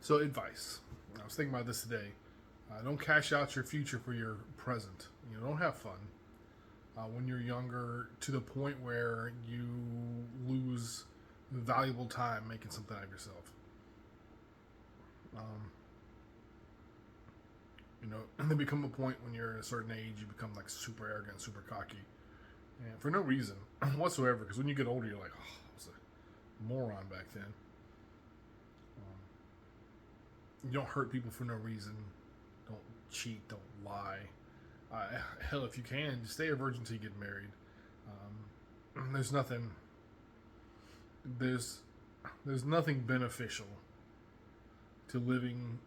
So, advice. I was thinking about this today. Don't cash out your future for your present. Don't have fun when you're younger to the point where you lose valuable time making something out of yourself. Um, and then become a point when you're at a certain age, you become like super arrogant, super cocky, and for no reason whatsoever. Because when you get older, you're like, oh, I was a moron back then. You don't hurt people for no reason. Don't cheat. Don't lie. Hell, if you can, just stay a virgin until you get married. There's nothing. There's there's nothing beneficial to living,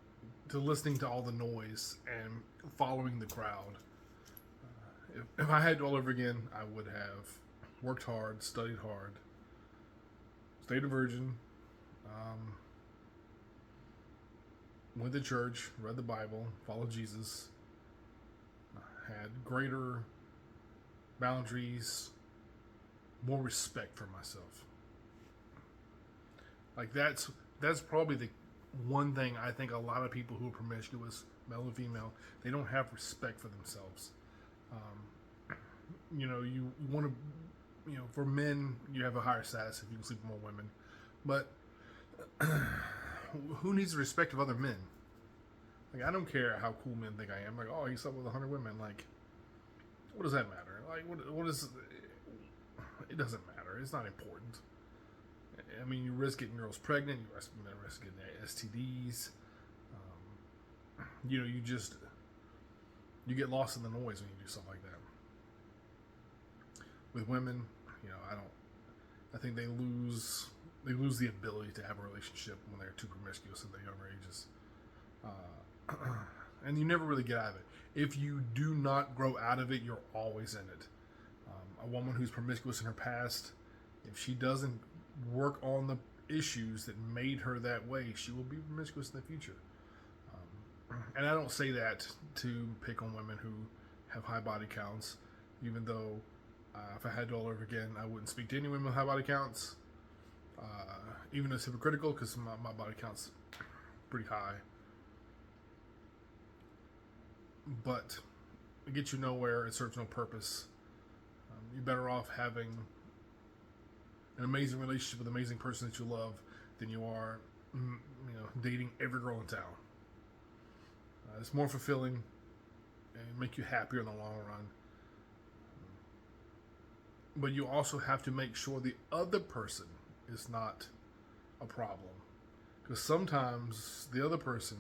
to listening to all the noise and following the crowd. If I had it all over again, I would have worked hard, studied hard, stayed a virgin, um, went to church, read the Bible, followed Jesus, had greater boundaries, more respect for myself. Like that's probably the one thing I think a lot of people who are promiscuous, male and female, they don't have respect for themselves. You want to, for men, you have a higher status if you can sleep with more women, but who needs the respect of other men? Like, I don't care how cool men think I am. Like, oh, he slept with 100 women. Like, what does that matter? Like, what is? It doesn't matter. It's not important. I mean, you risk getting girls pregnant. You risk getting STDs. You get lost in the noise when you do stuff like that. With women, I don't. I think they lose the ability to have a relationship when they're too promiscuous at their younger ages. And you never really get out of it. If you do not grow out of it, you're always in it. A woman who's promiscuous in her past, if she doesn't work on the issues that made her that way, she will be promiscuous in the future. And I don't say that to pick on women who have high body counts, even though if I had to all over again, I wouldn't speak to any women with high body counts. Even though it's hypocritical because my body count's pretty high. But it gets you nowhere. It serves no purpose. You're better off having an amazing relationship with an amazing person that you love than you are, dating every girl in town. It's more fulfilling and make you happier in the long run. But you also have to make sure the other person is not a problem. Because sometimes the other person,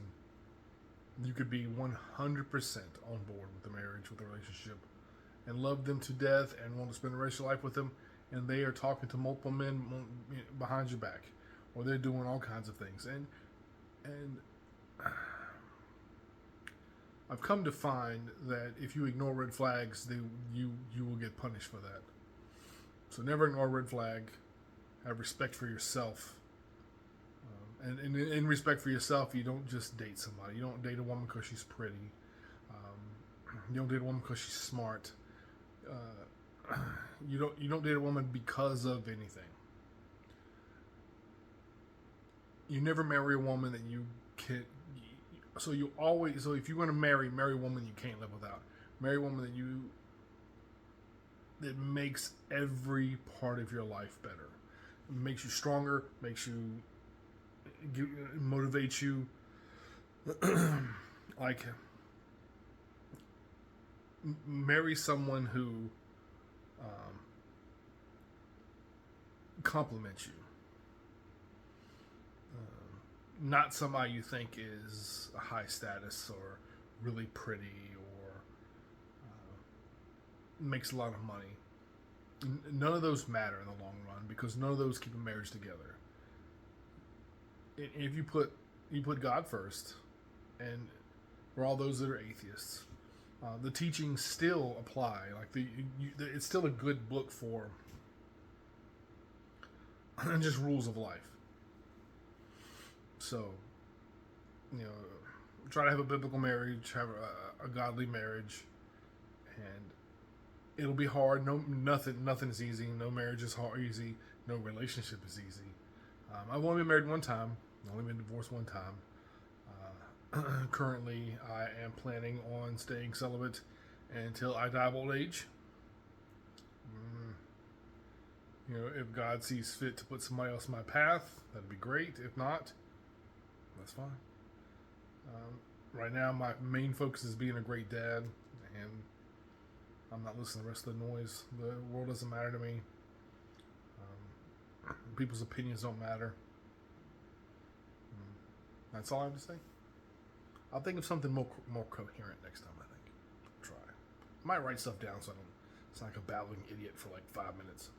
you could be 100% on board with the marriage, with the relationship, and love them to death and want to spend the rest of your life with them, and they are talking to multiple men behind your back, or they're doing all kinds of things. And I've come to find that if you ignore red flags, you will get punished for that. So never ignore a red flag. Have respect for yourself. And in respect for yourself, you don't just date somebody. You don't date a woman because she's pretty. You don't date a woman because she's smart. You don't date a woman because of anything. You never marry a woman that you can. So if you're going to marry a woman you can't live without. Marry a woman that makes every part of your life better. It makes you stronger. Motivates you. Like, marry someone who compliments you. Not somebody you think is a high status or really pretty or makes a lot of money. None of those matter in the long run because none of those keep a marriage together. If you put God first, and for all those that are atheists, the teachings still apply. Like it's still a good book for and just rules of life. So, try to have a biblical marriage, have a godly marriage, and it'll be hard. Nothing is easy. No marriage is easy. No relationship is easy. I've only been married one time. I've only been divorced one time. Currently, I am planning on staying celibate until I die of old age. You know, if God sees fit to put somebody else in my path, that'd be great. If not, that's fine. Right now, my main focus is being a great dad, and I'm not listening to the rest of the noise. The world doesn't matter to me. People's opinions don't matter. That's all I have to say. I'll think of something more coherent next time. I think. Try. I might write stuff down so I don't sound like a babbling idiot for like 5 minutes.